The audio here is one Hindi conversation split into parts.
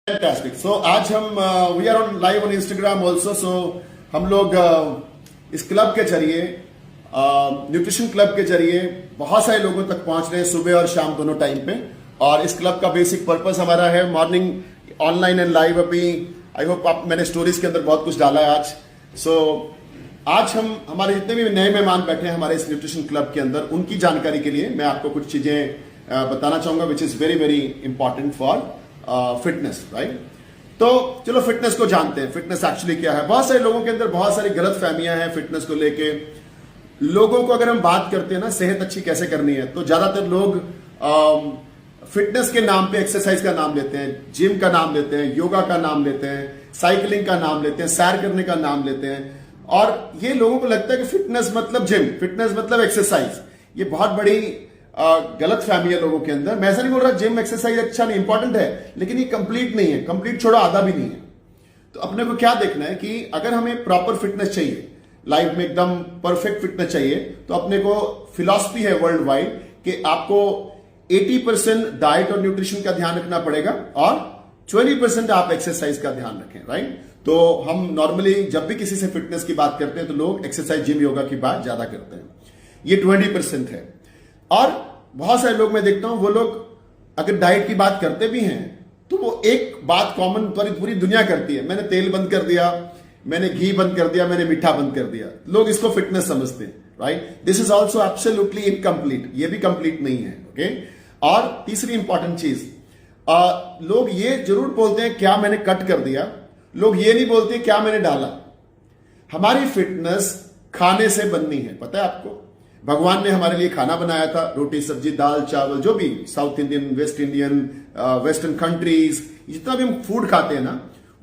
फैंटास्टिक। सो आज हम we are on live on Instagram also. So हम लोग इस क्लब के जरिए न्यूट्रिशन क्लब के जरिए बहुत सारे लोगों तक पहुंच रहे हैं सुबह और शाम दोनों टाइम पे। और इस क्लब का बेसिक पर्पस हमारा है मॉर्निंग ऑनलाइन एंड लाइव। अभी आई होप आप मैंने स्टोरीज के अंदर बहुत कुछ डाला है आज। सो आज हम हमारे जितने भी नए मेहमान बैठे हैं हमारे इस न्यूट्रिशन क्लब के अंदर उनकी जानकारी के लिए मैं आपको कुछ चीजें बताना चाहूंगा which is very very important for fitness, right. तो चलो फिटनेस को जानते हैं। फिटनेस एक्चुअली क्या है। बहुत सारे लोगों के अंदर बहुत सारी गलत फहमियां हैं फिटनेस को लेके। लोगों को अगर हम बात करते हैं ना सेहत अच्छी कैसे करनी है, तो ज्यादातर लोग फिटनेस के नाम पे एक्सरसाइज का नाम लेते हैं, जिम का नाम लेते हैं, योगा का नाम लेते हैं, साइकिलिंग का नाम लेते हैं, सैर करने का नाम लेते हैं। और ये लोगों को लगता है कि फिटनेस मतलब जिम, फिटनेस मतलब एक्सरसाइज। ये बहुत बड़ी गलत फहमी है लोगों के अंदर। मैं ऐसा नहीं बोल रहा जिम एक्सरसाइज अच्छा नहीं, इंपॉर्टेंट है, लेकिन ये कंप्लीट नहीं है। कंप्लीट छोड़ो आधा भी नहीं है। तो अपने को क्या देखना है कि अगर हमें प्रॉपर फिटनेस चाहिए, लाइफ में एकदम परफेक्ट फिटनेस चाहिए, तो अपने को फिलॉसफी है वर्ल्ड वाइड कि आपको 80% डाइट और न्यूट्रिशन का ध्यान रखना पड़ेगा और 20% आप एक्सरसाइज का ध्यान रखें, राइट। तो हम नॉर्मली जब भी किसी से फिटनेस की बात करते हैं तो लोग एक्सरसाइज जिम योगा की बात ज्यादा करते हैं। ये 20% है। और बहुत सारे लोग मैं देखता हूं वो लोग अगर डाइट की बात करते भी हैं तो वो एक बात कॉमन पूरी दुनिया करती है, मैंने तेल बंद कर दिया, मैंने घी बंद कर दिया, मैंने मीठा बंद कर दिया। लोग इसको फिटनेस समझते हैं, right. This is also absolutely incomplete. ये भी कंप्लीट नहीं है, ओके। और तीसरी इंपॉर्टेंट चीज, लोग ये जरूर बोलते हैं क्या मैंने कट कर दिया, लोग ये नहीं बोलते क्या मैंने डाला। हमारी फिटनेस खाने से बननी है, पता है आपको। भगवान ने हमारे लिए खाना बनाया था, रोटी सब्जी दाल चावल, जो भी south Indian, West Indian, western countries, जितना भी हम फूड खाते हैं ना,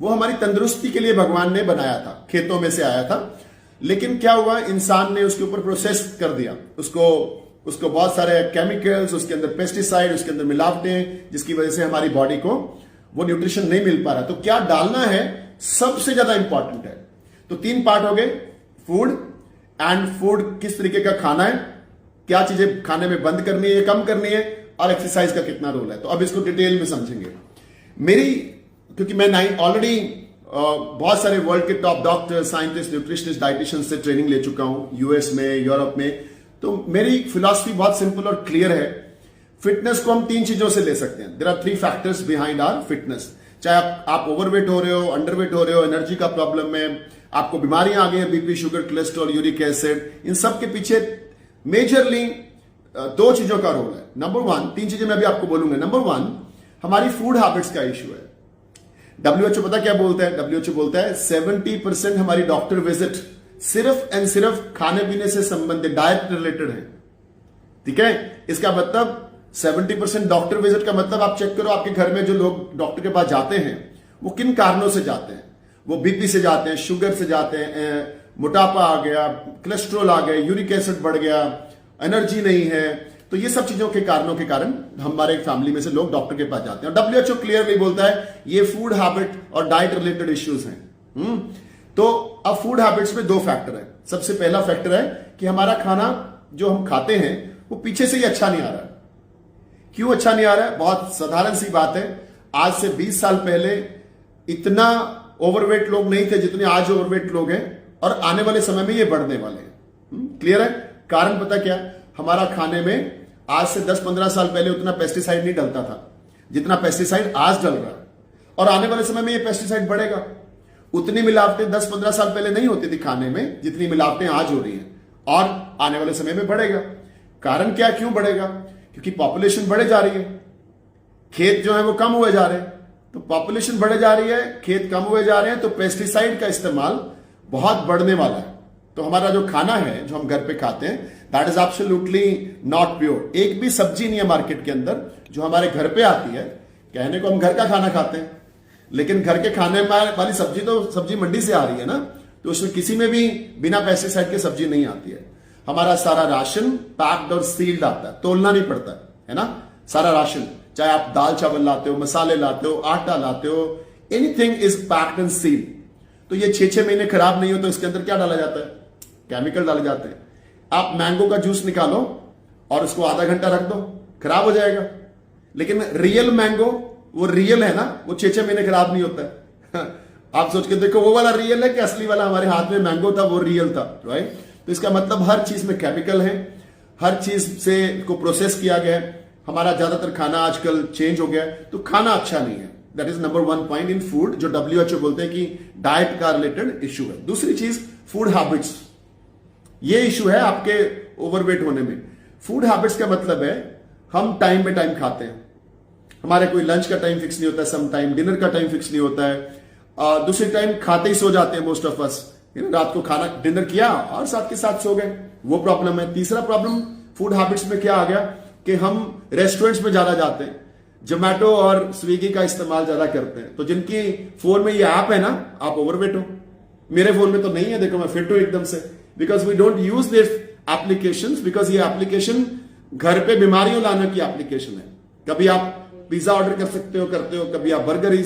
वो हमारी तंदुरुस्ती के लिए भगवान ने बनाया था, खेतों में से आया था। लेकिन क्या हुआ, इंसान ने उसके ऊपर प्रोसेस कर दिया, उसको बहुत सारे केमिकल्स, उसके अंदर पेस्टिसाइड, उसके अंदर मिलावटें, जिसकी वजह से हमारी बॉडी को वो न्यूट्रिशन नहीं मिल पा रहा। तो क्या डालना है सबसे ज्यादा इंपॉर्टेंट है। तो 3 पार्ट हो गए, फूड एंड फूड किस तरीके का खाना है, क्या चीजें खाने में बंद करनी है, कम करनी है, और एक्सरसाइज का कितना रोल है। तो अब इसको डिटेल में समझेंगे। क्योंकि मैं ऑलरेडी बहुत सारे वर्ल्ड के top doctor, scientist, nutritionist, dietitian से ट्रेनिंग ले चुका हूं, यूएस में, यूरोप में। तो मेरी फिलॉसफी बहुत सिंपल और क्लियर है। फिटनेस को हम 3 चीजों से ले सकते हैं। There are 3 factors behind our fitness. चाहे आप ओवरवेट हो रहे हो, अंडरवेट हो रहे हो, एनर्जी का प्रॉब्लम है, आपको बीमारियां आ गई हैं, BP, sugar, cholesterol, uric acid, इन सब के पीछे मेजरली 2 चीजों का रोल है। नंबर 1, 3 चीजें मैं भी आपको बोलूंगा। नंबर 1, हमारी फूड हैबिट्स का इश्यू है। WHO पता क्या बोलता है? WHO बोलता है 70% हमारी डॉक्टर विजिट सिर्फ एंड सिर्फ खाने पीने से संबंधित, डाइट रिलेटेड है। ठीक है, इसका मतलब 70% डॉक्टर विजिट का मतलब आप चेक करो आपके घर में जो लोग डॉक्टर के पास जाते हैं वो किन कारणों से जाते हैं। वो बीपी से जाते हैं, शुगर से जाते हैं, मोटापा आ गया, कोलेस्ट्रॉल आ गया, यूरिक एसिड बढ़ गया, एनर्जी नहीं है। तो ये सब चीजों के कारणों के कारण हमारे फैमिली में से लोग डॉक्टर के पास जाते हैं। और WHO क्लियरली बोलता है ये फूड हैबिट और डाइट रिलेटेड इश्यूज हैं। तो अब फूड हैबिट्स में 2 फैक्टर है। सबसे पहला फैक्टर है कि हमारा खाना जो हम खाते हैं वो पीछे से ही अच्छा नहीं आ रहा है। क्यों अच्छा नहीं आ रहा है? बहुत साधारण सी बात है। आज से 20 साल पहले इतना ओवरवेट लोग नहीं थे जितने आज ओवरवेट लोग हैं, और आने वाले समय में ये बढ़ने वाले हैं। क्लियर है? कारण पता क्या? हमारा खाने में आज से 10-15 साल पहले उतना पेस्टिसाइड नहीं डलता था जितना पेस्टिसाइड आज डल रहा है, और आने वाले समय में ये पेस्टिसाइड बढ़ेगा। उतनी मिलावटें 10-15 साल पहले नहीं होती थी खाने में जितनी मिलावटें आज हो रही हैं, और आने वाले समय में बढ़ेगा। कारण क्या, क्यों बढ़ेगा? क्योंकि पॉपुलेशन बढ़े जा रही है, खेत जो है वो कम हुए जा रहे हैं। तो पॉपुलेशन बढ़े जा रही है, खेत कम हुए जा रहे हैं, तो पेस्टिसाइड का इस्तेमाल बहुत बढ़ने वाला है। तो हमारा जो खाना है जो हम घर पे खाते हैं that is absolutely not pure. एक भी सब्जी नहीं है मार्केट के अंदर जो हमारे घर पे आती है। कहने को हम घर का खाना खाते हैं, लेकिन घर के खाने वाली सब्जी तो सब्जी मंडी से आ रही है ना, तो उसमें किसी में भी बिना पेस्टिसाइड की सब्जी नहीं आती है। हमारा सारा राशन पैक्ड और सील्ड आता है, तोलना नहीं पड़ता है ना। सारा राशन, चाहे आप दाल चावल लाते हो, मसाले लाते हो, आटा लाते हो, anything is packed and sealed. तो ये 6-6 महीने खराब नहीं हो तो इसके अंदर क्या डाला जाता है? केमिकल डाले जाते हैं। आप मैंगो का जूस निकालो और उसको आधा घंटा रख दो, खराब हो जाएगा। लेकिन रियल मैंगो वो रियल है ना, वो 6-6 महीने खराब नहीं होता है। आप सोच के देखो वो वाला रियल है कि असली वाला हमारे हाथ में मैंगो था वो रियल था, राइट। तो इसका मतलब हर चीज में केमिकल है, हर चीज से को प्रोसेस किया गया है। हमारा ज्यादातर खाना आजकल चेंज हो गया है, तो खाना अच्छा नहीं है। That is number 1 point in food, जो WHO बोलते हैं कि डाइट का रिलेटेड इश्यू है। दूसरी चीज फूड हैबिट्स, ये इश्यू है आपके ओवरवेट होने में। फूड हैबिट्स का मतलब है हम टाइम पे टाइम खाते हैं, हमारे कोई लंच का टाइम फिक्स नहीं होता है, सम टाइम डिनर का टाइम फिक्स नहीं होता है, दूसरे टाइम खाते ही सो जाते हैं मोस्ट ऑफ अस। रात को खाना डिनर किया और साथ के साथ सो गए, वो प्रॉब्लम है। तीसरा प्रॉब्लम फूड हैबिट्स में क्या आ गया कि हम रेस्टोरेंट्स में ज्यादा जाते हैं, जोमैटो और स्विगी का इस्तेमाल ज्यादा करते हैं। तो जिनकी फोन में ये ऐप है ना, आप ओवरवेट हो। मेरे फोन में तो नहीं है, देखो मैं फिट हूं एकदम से, because we don't use this applications, because ये एप्लीकेशन घर पे बीमारियों लाने की एप्लीकेशन है। कभी आप पिज्जा ऑर्डर कर सकते हो, करते हो, कभी आप बर्गर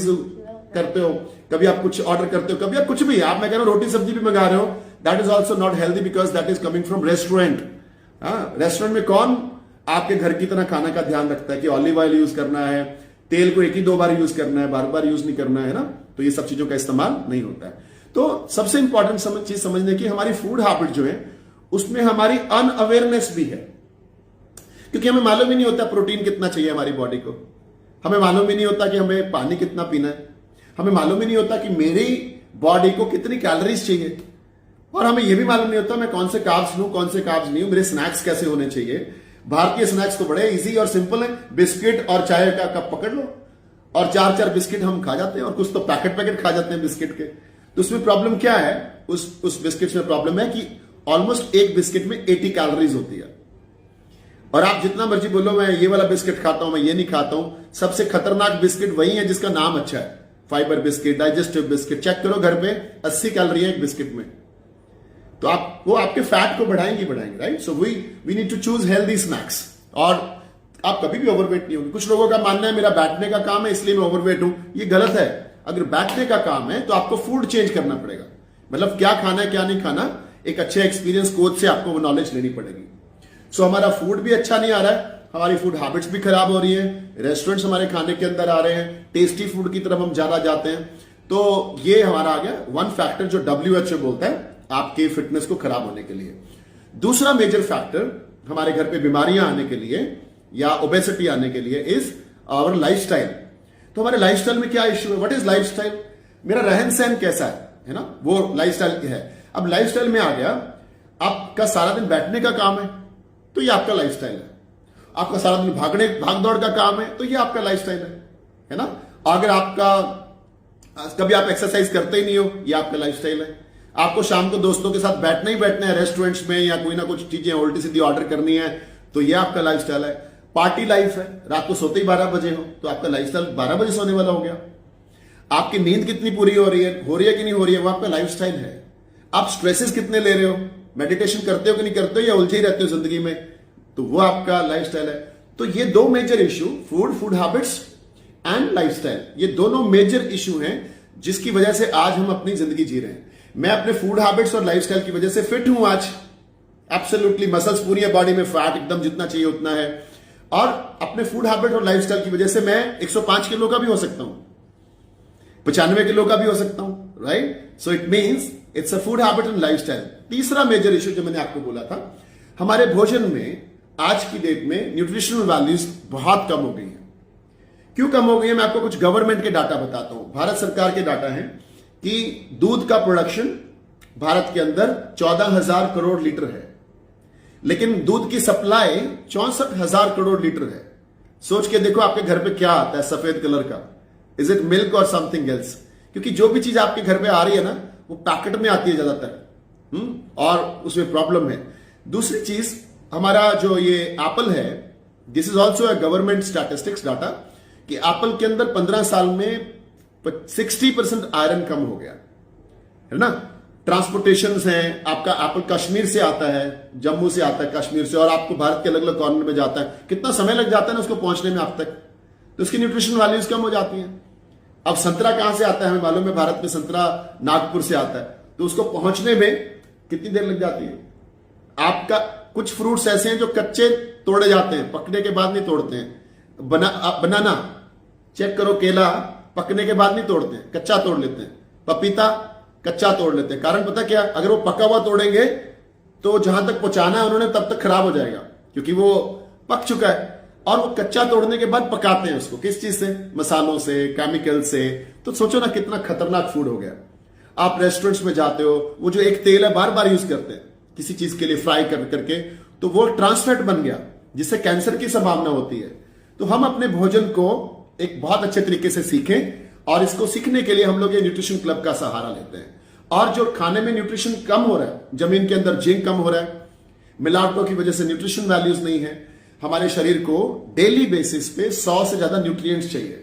करते हो, कभी आप कुछ ऑर्डर करते हो, कभी आप कुछ भी, आप मैं कह रहा हूं रोटी सब्जी भी मंगा रहे हो, that is also not healthy because that is coming from restaurant. Restaurant में कौन आपके घर की तरह खाना का ध्यान रखता है कि ऑलिव ऑयल यूज करना है, तेल को 1 ही 2 बार यूज करना है, बार बार यूज नहीं करना है ना। तो ये सब चीजों का इस्तेमाल नहीं होता है। तो सबसे इंपॉर्टेंट चीज समझने की, हमारी फूड हैबिट जो है उसमें हमारी अनअवेयरनेस भी है, क्योंकि हमें मालूम ही नहीं होता प्रोटीन कितना चाहिए हमारी बॉडी को, हमें मालूम ही नहीं होता कि हमें पानी कितना पीना है, हमें मालूम ही नहीं होता कि मेरी बॉडी को कितनी कैलोरीज चाहिए, और हमें यह भी मालूम नहीं होता मैं कौन से कार्ब्स लूं, कौन से कार्ब्स नहीं हूं, मेरे स्नैक्स कैसे होने चाहिए। भारतीय स्नैक्स तो बड़े इजी और सिंपल है, बिस्किट और चाय का कप पकड़ लो और 4-4 बिस्किट हम खा जाते हैं, और कुछ तो पैकेट खा जाते हैं बिस्किट के। तो उसमें प्रॉब्लम क्या है, उस बिस्किट में प्रॉब्लम है कि ऑलमोस्ट एक बिस्किट में 80 कैलोरीज होती है। और आप जितना मर्जी बोलो मैं ये वाला बिस्किट खाता हूं, मैं ये नहीं खाता हूं, सबसे खतरनाक बिस्किट वही है जिसका नाम अच्छा है, fibre biscuit, digestive biscuit. Check करो घर पे 80 कैलोरी है एक बिस्किट में, तो आप वो आपके फैट को बढ़ाएंगे, right. So we need to choose healthy snacks, और आप कभी भी ओवरवेट नहीं होंगे। कुछ लोगों का मानना है मेरा बैठने का काम है इसलिए मैं ओवरवेट हूं, ये गलत है। अगर बैठने का काम है तो आपको फूड चेंज करना पड़ेगा, मतलब क्या खाना है क्या नहीं खाना, एक अच्छे एक्सपीरियंस कोच से आपको वो नॉलेज लेनी पड़ेगी। सो हमारा फूड भी अच्छा नहीं आ रहा है, हमारी फूड हैबिट्स भी खराब हो रही है, रेस्टोरेंट्स हमारे खाने के अंदर आ रहे हैं, टेस्टी फूड की तरफ हम ज्यादा जाते हैं। तो ये हमारा आ गया 1 फैक्टर जो WHO बोलता है आपके फिटनेस को खराब होने के लिए। दूसरा मेजर फैक्टर हमारे घर पे बीमारियां आने के लिए या ओबेसिटी आने के लिए इज आवर लाइफस्टाइल। तो हमारे लाइफस्टाइल में क्या इश्यू है, व्हाट इज लाइफस्टाइल, मेरा रहन सहन कैसा है ना, वो लाइफस्टाइल है। अब लाइफस्टाइल में आ गया आपका सारा दिन बैठने का काम है तो ये आपका लाइफस्टाइल है, आपका सारा दिन भाग दौड़ का काम है तो ये आपका लाइफस्टाइल है ना। अगर आपका कभी आप एक्सरसाइज करते ही नहीं हो, ये आपका लाइफस्टाइल है। आपको शाम को दोस्तों के साथ बैठना ही बैठना है रेस्टोरेंट्स में, या कोई ना कुछ चीजें उल्टी सीधी ऑर्डर करनी है, तो ये आपका लाइफस्टाइल है। पार्टी लाइफ है, रात को सोते ही 12 बजे हो तो आपका लाइफस्टाइल 12 बजे सोने वाला हो गया। आपकी नींद कितनी पूरी हो रही है कि नहीं हो रही है, वो आपका लाइफस्टाइल है। आप स्ट्रेसेस कितने ले रहे हो, मेडिटेशन करते हो कि नहीं करते हो, या उलझे ही रहते हो जिंदगी में, तो वो आपका लाइफस्टाइल है। तो ये 2 major issue, food habits and lifestyle, ये दोनों मेजर इश्यू हैं जिसकी वजह से आज हम अपनी जिंदगी जी रहे हैं। मैं अपने फूड हैबिट्स और लाइफस्टाइल की वजह से फिट हूं आज, एब्सोल्युटली, मसल्स पूरी है बॉडी में, फैट एकदम जितना चाहिए उतना है, और अपने फूड हैबिट और लाइफस्टाइल की वजह से मैं 105 किलो का भी हो सकता हूं, 95 किलो का भी हो सकता हूं, right. So it means it's a food habit and lifestyle. तीसरा मेजर इश्यू जो मैंने आपको बोला था, हमारे भोजन में आज की डेट में न्यूट्रिशनल वैल्यूज बहुत कम हो गई हैं। क्यों कम हो गई है, मैं आपको कुछ गवर्नमेंट के डाटा बताता हूं। भारत सरकार के डाटा है कि दूध का प्रोडक्शन भारत के अंदर 14,000 करोड़ लीटर है, लेकिन दूध की सप्लाई 64,000 करोड़ लीटर है। सोच के देखो आपके घर पे क्या आता है सफेद कलर का, इज इट मिल्क और समथिंग एल्स, क्योंकि जो भी चीज आपके घर पे आ रही है ना वो पैकेट में आती है ज्यादातर, और उसमें प्रॉब्लम है। दूसरी चीज, हमारा जो ये एप्पल है, this is also a government statistics data, कि एप्पल के अंदर 15 साल में 60% आयरन कम हो गया है ना। ट्रांसपोर्टेशन हैं, आपका एप्पल कश्मीर से आता है, जम्मू से आता है कश्मीर से, और आपको भारत के अलग अलग कॉर्नर में जाता है, कितना समय लग जाता है ना उसको पहुंचने में आप तक, तो उसकी न्यूट्रिशन वैल्यूज कम हो जाती हैं। अब संतरा कहां से आता है हमें मालूम है, भारत में संतरा नागपुर से आता है, तो उसको पहुंचने में कितनी देर लग जाती है। आपका कुछ फ्रूट्स ऐसे हैं जो कच्चे तोड़े जाते हैं, पकने के बाद नहीं तोड़ते हैं। बनाना चेक करो, केला पकने के बाद नहीं तोड़ते हैं, कच्चा तोड़ लेते हैं। पपीता कच्चा तोड़ लेते हैं। कारण पता क्या, अगर वो पका हुआ तोड़ेंगे तो जहां तक पहुंचाना है उन्होंने तब तक खराब हो जाएगा, क्योंकि वो पक चुका है। और वो कच्चा तोड़ने के बाद पकाते हैं उसको, किस चीज से, मसालों से, केमिकल से। तो सोचो ना कितना खतरनाक फूड हो गया। आप रेस्टोरेंट्स में जाते हो, वो जो एक तेल है बार बार यूज करते हैं किसी चीज के लिए फ्राई करके, तो वो ट्रांसफैट बन गया, जिससे कैंसर की संभावना होती है। तो हम अपने भोजन को एक बहुत अच्छे तरीके से सीखें, और इसको सीखने के लिए हम लोग ये न्यूट्रिशन क्लब का सहारा लेते हैं। और जो खाने में न्यूट्रिशन कम हो रहा है, जमीन के अंदर जिंक कम हो रहा है, मिलावटों की वजह से न्यूट्रिशन वैल्यूज नहीं है, हमारे शरीर को डेली बेसिस पे 100 से ज्यादा न्यूट्रिएंट्स चाहिए।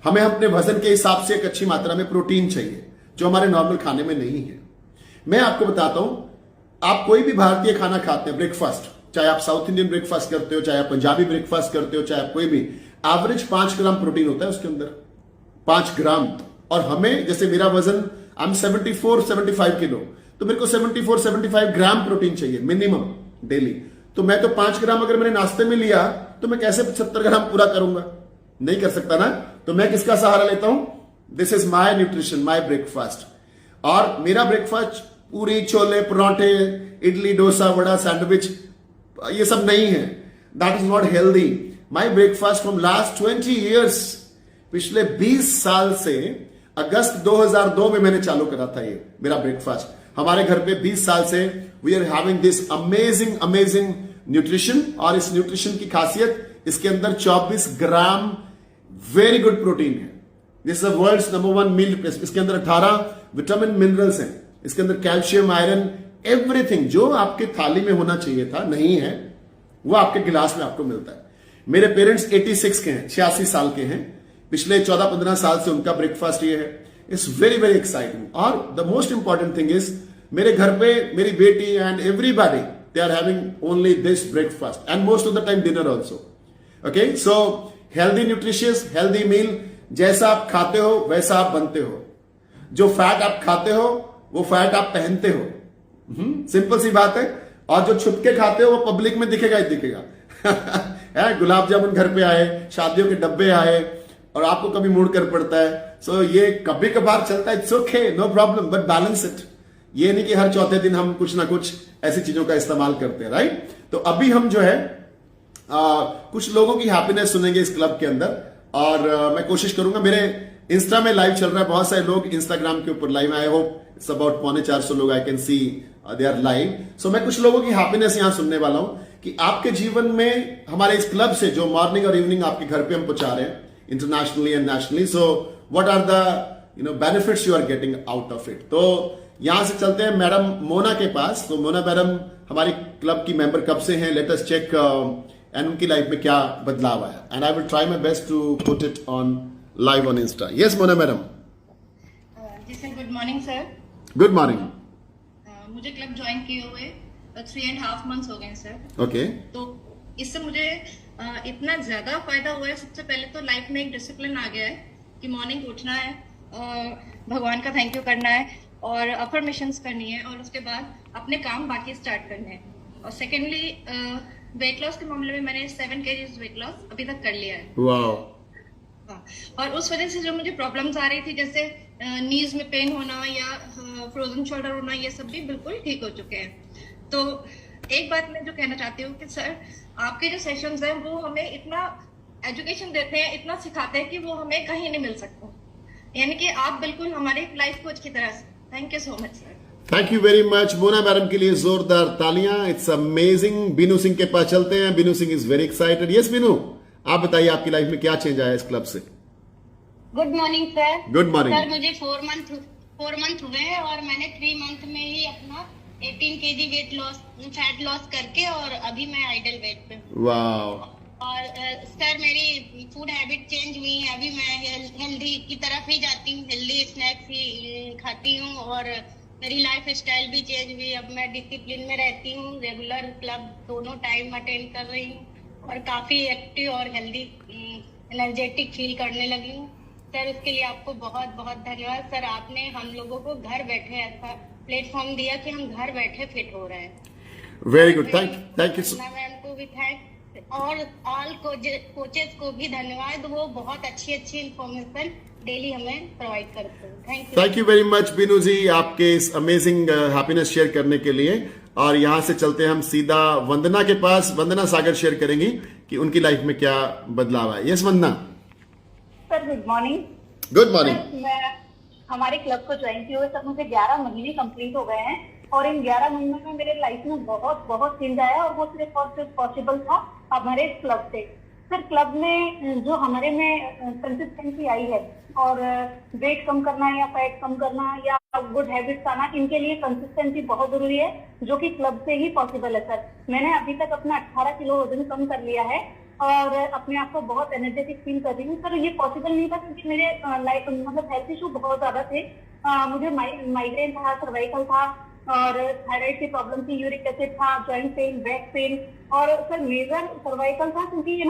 हमें अपने वजन के हिसाब से एक अच्छी मात्रा में प्रोटीन चाहिए, जो हमारे नॉर्मल खाने में नहीं है। मैं आपको बताता हूं, आप कोई भी भारतीय खाना खाते हैं, ब्रेकफास्ट, चाहे आप साउथ इंडियन ब्रेकफास्ट करते हो, चाहे आप पंजाबी ब्रेकफास्ट करते हो, चाहे आप कोई भी, एवरेज 5 ग्राम प्रोटीन होता है उसके अंदर, 5 ग्राम। और हमें, जैसे मेरा वजन, आई एम 74-75 किलो, तो मेरे को 74-75 ग्राम प्रोटीन चाहिए मिनिमम डेली। तो मैं तो 5 ग्राम अगर मैंने नाश्ते में लिया, तो मैं कैसे 70 ग्राम पूरा करूंगा? नहीं कर सकता ना। तो मैं किसका सहारा लेता हूं? This is my nutrition, my breakfast. और मेरा ब्रेकफास्ट पूरी, छोले, पराठे, इडली, डोसा, वड़ा, सैंडविच, ये सब नहीं है। That is not healthy. My breakfast from last 20 years, पिछले 20 साल से, अगस्त 2002 में मैंने चालू करा था ये मेरा ब्रेकफास्ट। हमारे घर पे 20 साल से we are having this amazing nutrition. और इस न्यूट्रिशन की खासियत, इसके अंदर 24 ग्राम वेरी गुड प्रोटीन है। This is world's number 1 meal. इसके अंदर 18 विटामिन मिनरल्स हैं, इसके अंदर कैल्शियम, आयरन, एवरीथिंग जो आपके थाली में होना चाहिए था नहीं है, वो आपके गिलास में आपको मिलता है। मेरे पेरेंट्स 86 के हैं, 86 साल के हैं। पिछले 14-15 साल से उनका ब्रेकफास्ट ये है। It's very very exciting. और the most important thing is, मेरे घर पे मेरी बेटी and everybody, they are having only this breakfast and most of the time dinner also. Okay, so healthy, nutritious, healthy meal. जैसा आप खाते हो वैसा आप बनते हो। जो फैट आप खाते हो वो फैट आप पहनते हो। सिंपल सी बात है। और जो छुप के खाते हो वो पब्लिक में दिखेगा ही दिखेगा। गुलाब जामुन घर पे आए, शादियों के डब्बे आए, और आपको कभी मूड कर पड़ता है। सो ये कभी कभार चलता है, it's okay, no problem, but balance it. ये नहीं कि हर चौथे दिन हम कुछ ना कुछ ऐसी चीजों का इस्तेमाल करते हैं, राइट। तो अभी हम जो है कुछ लोगों की हैप्पीनेस सुनेंगे इस क्लब के अंदर। और मैं कोशिश करूंगा, मेरे इंस्टा में लाइव चल रहा है, बहुत सारे लोग इंस्टाग्राम के ऊपर live. I hope it's about 450 लोग, I can see they are live. So मैं कुछ लोगों की हैप्पीनेस यहां सुनने वाला हूं कि आपके जीवन में हमारे इस क्लब से जो मॉर्निंग और इवनिंग आपके घर पे हम पहुंचा रहे हैं, internationally and nationally, so what are the benefits you are getting out of it. तो यहां से चलते हैं मैडम मोना के पास। तो मोना मैडम हमारी क्लब की मेंबर कब से हैं, लेट अस चेक, एंड उनकी लाइफ में क्या बदलाव आया। And I will try my best to put it on live on insta. Yes Mona madam. जी sir, good morning sir. Good morning. मुझे क्लब ज्वाइन किए हुए 3.5 मंथ्स हो गए सर। ओके। तो इससे मुझे इतना ज्यादा फायदा हुआ है। सबसे पहले तो लाइफ में एक डिसिप्लिन आ गया है कि मॉर्निंग उठना है, भगवान का थैंक यू करना है, और अफर्मेशंस करनी है, और उसके बाद अपने काम बाकी स्टार्ट करने हैं। और सेकेंडली, वेट लॉस के मामले में मैंने 7 kg वेट लॉस अभी तक कर लिया है। वाओ। हाँ, और उस वजह से जो मुझे प्रॉब्लम्स आ रही थी, जैसे नीज में पेन होना या फ्रोजन शोल्डर होना, ये सब भी बिल्कुल ठीक हो चुके हैं। तो एक बात मैं जो कहना चाहती हूँ कि सर, आपके जो सेशंस हैं वो हमें इतना एजुकेशन देते हैं, इतना सिखाते हैं कि वो हमें कहीं नहीं मिल सकता। यानी कि आप बिल्कुल हमारे लाइफ कोच की तरह से। Thank you so much sir. Thank you very much. Mona madam के लिए जोरदार तालियां। It's amazing. बीनू सिंह के पास चलते हैं। Binu Singh is very excited. Yes Binu, आप बताइए आपकी लाइफ में क्या चेंज आया इस क्लब से। Good morning sir. Good morning sir, मुझे 4 मंथ हुए हैं और मैंने 3 मंथ में ही अपना 18 kg weight loss, fat loss करके, और अभी मैं आइडल वेट पे हूँ। वाओ। और सर, मेरी फूड हैबिट चेंज हुई है। अभी मैं हेल्दी की तरफ ही जाती हूँ, हेल्दी स्नैक्स ही खाती हूँ, और मेरी लाइफ स्टाइल भी चेंज हुई। अब मैं डिसिप्लिन में रहती हूँ, रेगुलर क्लब दोनों टाइम अटेंड कर रही हूँ, और काफी एक्टिव और हेल्दी, एनर्जेटिक फील करने लगी हूँ। सर, उसके लिए आपको बहुत बहुत धन्यवाद। सर, आपने हम लोगों को घर बैठे ऐसा प्लेटफॉर्म दिया कि हम घर बैठे फिट हो रहे हैं। Very good. Thank you. Ma'am को भी और ऑल कोचेस को भी धन्यवाद, वो बहुत अच्छी इंफॉर्मेशन डेली हमें प्रोवाइड करते हैं। Thank you. Thank you very much Binu ji, आपके इस अमेजिंग हैप्पीनेस शेयर करने के लिए। और यहाँ से चलते हैं हम सीधा वंदना के पास। वंदना सागर शेयर करेंगी कि उनकी लाइफ में क्या बदलाव है। Yes Vandana. Sir good morning. Good morning. मैं हमारे क्लब को ज्वाइन किए हुए सर मुझे 11 महीने कंप्लीट हो गए हैं और इन 11 महीनों में मेरे लाइफ में बहुत चेंज आया और वो सिर्फ और सिर्फ पॉसिबल था हमारे क्लब से। सर क्लब में जो हमारे में कंसिस्टेंसी आई है और वेट कम करना या फैट कम करना या गुड हैबिट्स आना, इनके लिए कंसिस्टेंसी बहुत जरूरी है, जो कि क्लब से ही पॉसिबल है। सर मैंने अभी तक अपना 18 किलो वजन कम कर लिया है और अपने आप को बहुत एनर्जेटिक फील कर रही हूँ। सर ये पॉसिबल नहीं था क्योंकि मेरे लाइफ मतलब हेल्थ इशू बहुत ज्यादा थे। मुझे माइग्रेन था, सर्वाइकल था और थायराइड की प्रॉब्लम थी, यूरिक एसिड था, जॉइंट पेन, बैक पेन और सर मेजर सर्वाइकल था क्योंकि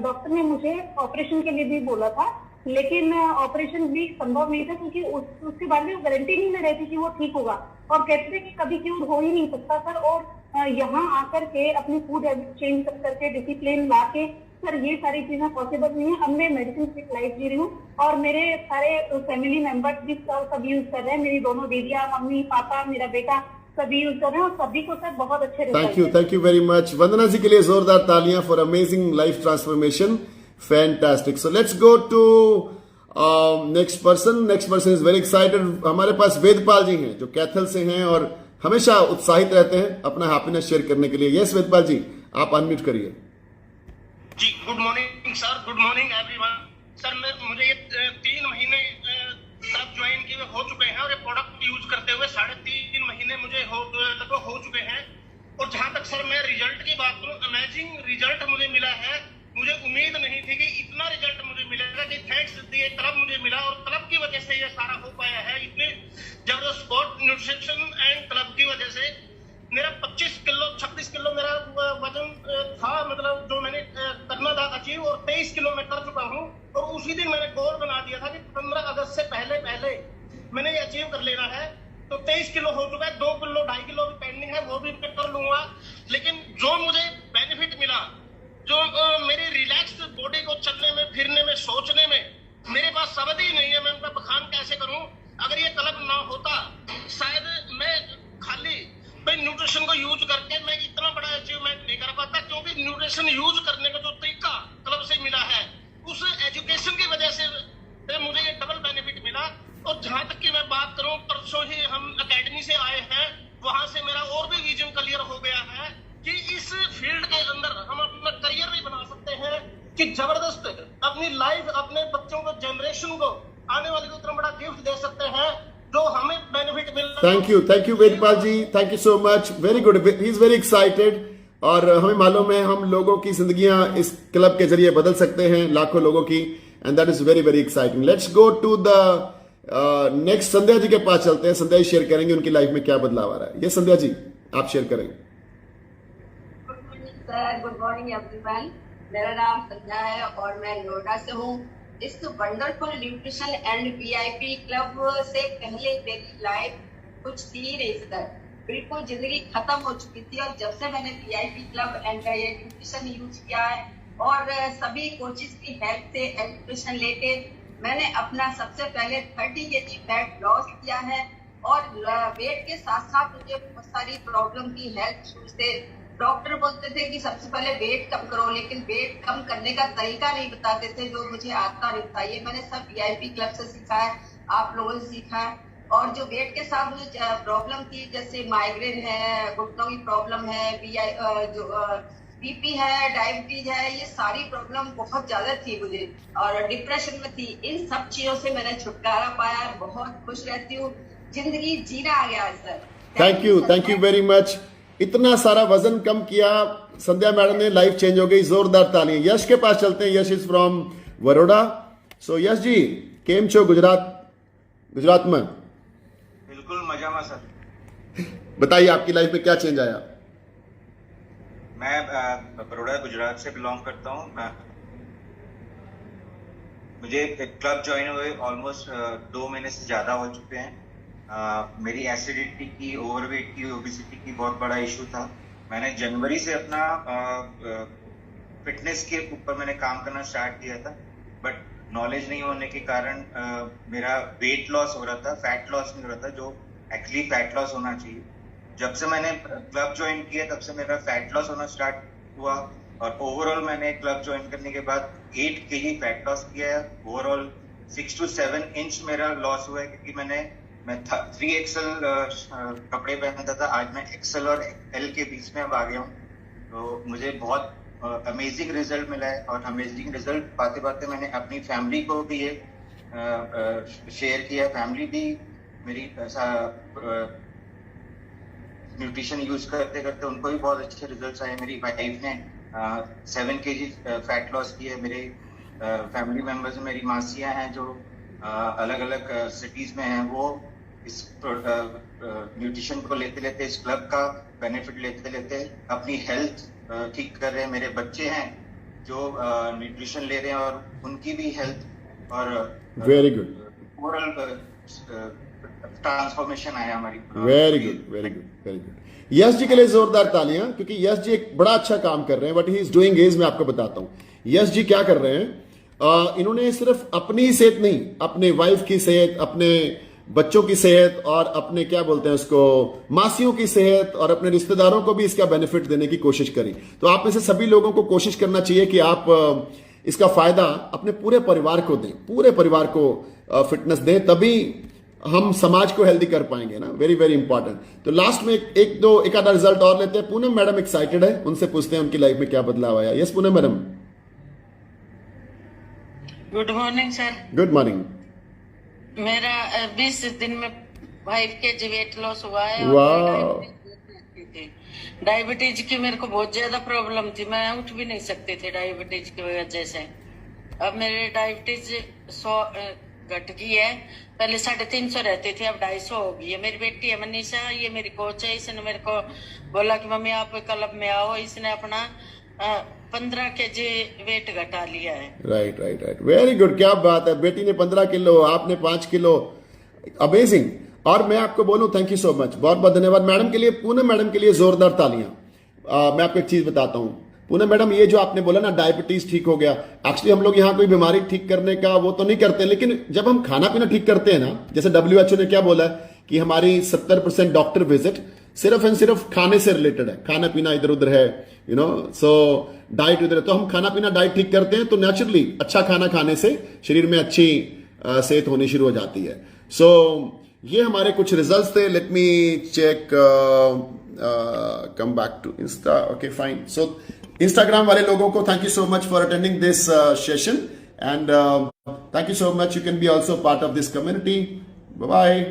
डॉक्टर ने मुझे ऑपरेशन के लिए भी बोला था, लेकिन ऑपरेशन भी संभव नहीं था क्योंकि उसके बाद में गारंटी नहीं ले रही थी कि वो ठीक होगा और कहते थे कि कभी क्योर हो ही नहीं सकता। सर और यहाँ आकर के अपनी फूड हैबिट चेंज करके डिसिप्लिन ला के सर ये सारी चीजें पॉसिबल नहीं है। अब मैं मेडिसिन फ्री लाइफ जी रही हूँ और मेरे सारे फैमिली मेंबर्स भी सब यूज कर रहे हैं। मेरी दोनों दीदियाँ, मम्मी, पापा, मेरा बेटा सभी यूज कर रहे हैं और सभी को सर बहुत अच्छे thank you very much Vandana ji के लिए जोरदार तालियां for amazing life transformation. Fantastic. So let's go to next person is very excited. हमारे पास वेदपाल जी हैं जो कैथल से हैं और हमेशा उत्साहित रहते हैं अपना हैप्पीनेस शेयर करने के लिए। यस वेदपाल जी, आप अनम्यूट करिए। जी good morning sir, good morning everyone. Sir मुझे ये 3 महीने क्लब ज्वाइन किए हो चुके हैं और ये प्रोडक्ट यूज करते हुए 3.5 महीने मुझे लगभग हो चुके हैं। और जहां तक सर मैं रिजल्ट की बात करूं, अमेजिंग रिजल्ट मुझे मिला है। मुझे उम्मीद नहीं थी कि इतना रिजल्ट मुझे मिलेगा, कि थैंक्स दिए क्लब मुझे मिला और क्लब की वजह से ये सारा हो पाया है। इतने जबरदस्त स्पोर्ट न्यूट्रिशन एंड क्लब की वजह से मेरा 26 किलो मेरा वजन था, मतलब जो मैंने करना था अचीव, और 23 किलो मैं कर चुका हूँ। और उसी दिन मैंने गोल बना दिया था कि 15 अगस्त से पहले मैंने ये अचीव कर लेना है। तो 23 किलो हो चुका है, 2 किलो 2.5 किलो भी पेंडिंग है, वो भी मैं कर लूंगा। लेकिन जो मुझे बेनिफिट मिला, जो मेरी रिलैक्स बॉडी को चलने में, फिरने में, सोचने में, मेरे पास शब्द ही नहीं है, मैं उनका बखान कैसे करूं। अगर ये क्लब ना होता शायद मैं खाली न्यूट्रिशन को यूज करके मैं इतना बड़ा अचीवमेंट नहीं कर पाता, क्योंकि न्यूट्रिशन यूज करने का जो तरीका क्लब से मिला है, उस एजुकेशन की वजह से मुझे ये डबल बेनिफिट मिला। और जहां तक की मैं बात करूं, परसों ही हम एकेडमी से आए हैं, वहां से मेरा और भी विजन क्लियर हो गया है कि इस फील्ड के अंदर हम अपना करियर भी बना सकते हैं, कि जबरदस्त अपनी लाइफ, अपने बच्चों को, जनरेशन को, आने वाले को इतना बड़ा गिफ्ट दे सकते हैं जो हमें बेनिफिट मिल रहा है। Thank you Vedpal ji, thank you so much. Very good, he is very excited. और हमें मालूम है हम लोगों की जिंदगियां इस क्लब के जरिए बदल सकते हैं, लाखों लोगों की, and that is very very exciting. Let's go to the next. Sandhya ji के पास चलते हैं। संध्या जी शेयर करेंगे उनकी लाइफ में क्या बदलाव आ रहा है। ये संध्या जी, आप शेयर करेंगे। Good morning sir, good morning everyone. मेरा नाम संध्या है और मैं नोएडा से हूँ। इस wonderful nutrition and VIP club से पहले मेरी लाइफ कुछ थी नहीं सर, बिल्कुल जिंदगी खत्म हो चुकी थी। और जब से मैंने वीआईपी क्लब एंड ये न्यूट्रिशन यूज किया है और सभी कोचेस की हेल्प से न्यूट्रिशन लेके मैंने अपना सबसे पहले 30 kg फैट लॉस किया है। और वेट के साथ साथ मुझे बहुत सारी प्रॉब्लम की हेल्थ इश्यूज थे। डॉक्टर बोलते थे कि सबसे पहले वेट कम करो, लेकिन वेट कम करने का तरीका नहीं बताते थे, जो मुझे आता नहीं था। ये मैंने सब वीआईपी क्लब से सीखा है, आप लोगों से सीखा है। और जो वेट के साथ मुझे प्रॉब्लम थी, जैसे माइग्रेन है, घुटनों की प्रॉब्लम है, बीपी है, डायबिटीज है, ये सारी प्रॉब्लम बहुत ज्यादा थी मुझे और डिप्रेशन में थी। इन सब चीजों से मैंने छुटकारा पाया, बहुत खुश रहती हूँ, जिंदगी जीना आ गया है sir. Thank you very much. इतना सारा वजन कम किया संध्या मैडम ने, लाइफ चेंज हो गई। जोरदार तालियां। यश के पास चलते हैं। यश इज फ्रॉम वडोदरा। सो यश जी, केम छो गुजरात में? बिल्कुल मजा में सर। बताइए आपकी लाइफ में क्या चेंज आया? मैं बड़ौदा गुजरात से बिलोंग करता हूँ। मुझे क्लब ज्वाइन हुए ऑलमोस्ट 2 महीने से ज्यादा हो चुके हैं। मेरी एसिडिटी की, ओवरवेट की, ओबेसिटी की बहुत बड़ा इशू था। मैंने जनवरी से अपना फिटनेस के ऊपर मैंने काम करना स्टार्ट किया था, बट नॉलेज नहीं होने के कारण मेरा वेट लॉस हो रहा था, फैट लॉस नहीं हो रहा था, जो एक्चुअली फैट लॉस होना चाहिए। जब से मैंने क्लब ज्वाइन किया तब से मेरा फैट लॉस होना स्टार्ट हुआ, और ओवरऑल मैंने क्लब ज्वाइन करने के बाद 8 kg फैट लॉस किया है। ओवरऑल 6 to 7 इंच मेरा लॉस हुआ है, क्योंकि मैं 3XL कपड़े पहनता था, आज मैं XL और L के बीच में अब आ गया हूँ। तो मुझे बहुत अमेजिंग रिजल्ट मिला है, और अमेजिंग रिजल्ट पाते पाते मैंने अपनी फैमिली को भी ये शेयर किया। फैमिली भी मेरी ऐसा न्यूट्रिशन यूज करते करते उनको भी बहुत अच्छे रिजल्ट्स आए। मेरी वाइफ ने 7 kg फैट लॉस किया है। मेरे फैमिली मेंबर्स, मेरी मासियां हैं जो अलग अलग सिटीज में हैं, वो इस न्यूट्रिशन को लेते लेते, इस क्लब का बेनिफिट लेते लेते अपनी हेल्थ ठीक कर रहे हैं। मेरे बच्चे हैं जो न्यूट्रिशन ले रहे हैं, और उनकी भी हेल्थ और वेरी गुड, ओवरऑल ट्रांसफॉर्मेशन आया हमारी। Very good, very good, very good. Yash ji के लिए जोरदार तालियां, क्योंकि यश जी एक बड़ा अच्छा काम कर रहे हैं। What he is doing is, मैं आपको बताता हूं यश जी क्या कर रहे हैं। इन्होंने सिर्फ अपनी सेहत नहीं, अपने वाइफ की सेहत, अपने बच्चों की सेहत, और अपने क्या बोलते हैं उसको, मासियों की सेहत, और अपने रिश्तेदारों को भी इसका बेनिफिट देने की कोशिश करी। तो आप में से सभी लोगों को कोशिश करना चाहिए कि आप इसका फायदा अपने पूरे परिवार को दें, पूरे परिवार को फिटनेस दें, तभी हम समाज को हेल्दी कर पाएंगे ना। Very very important. तो लास्ट में एक आधा रिजल्ट और लेते हैं। पूनम मैडम एक्साइटेड है, उनसे पूछते हैं उनकी लाइफ में क्या बदलाव आया। Yes Poonam madam. Good morning sir. Good morning. मेरा 20 दिन में 5 kg वेट लॉस हुआ है। वाह। डायबिटीज की मेरे को बहुत ज्यादा प्रॉब्लम थी, मैं उठ भी नहीं सकती थी डायबिटीज की वजह से। अब मेरे डायबिटीज 100 घट गई है। पहले 350 रहती थी, अब 250 हो गई है। मेरी बेटी है मनीषा, ये मेरी कोच है, इसने मेरे को बोला कि मम्मी आप क्लब में आओ। इसने अपना 15 kg वेट घटा लिया है। Right right right, very good, क्या बात है। बेटी ने 15 किलो, आपने 5 किलो, अमेजिंग। और मैं आपको बोलूं थैंक यू सो मच, बहुत बहुत धन्यवाद मैडम के लिए, पूनम मैडम के लिए जोरदार तालियां। मैं आपको एक चीज बताता हूं पूनम मैडम, ये जो आपने बोला ना डायबिटीज ठीक हो गया, एक्चुअली हम लोग यहाँ कोई बीमारी ठीक करने का वो तो नहीं करते, लेकिन जब हम खाना पीना ठीक करते हैं ना, जैसे WHO ने क्या बोला है कि हमारी 70% डॉक्टर विजिट सिर्फ एंड सिर्फ खाने से रिलेटेड है, खाना पीना इधर उधर है, यू नो, सो डाइट इधर। तो हम खाना पीना डाइट ठीक करते हैं तो नेचुरली अच्छा खाना खाने से शरीर में अच्छी सेहत होनी शुरू हो जाती है। सो ये हमारे कुछ रिजल्ट्स थे। Let me check, come back to insta. Okay fine. So Instagram वाले लोगों को thank you so much for attending this session, and thank you so much. You can be also part of this community. Bye bye.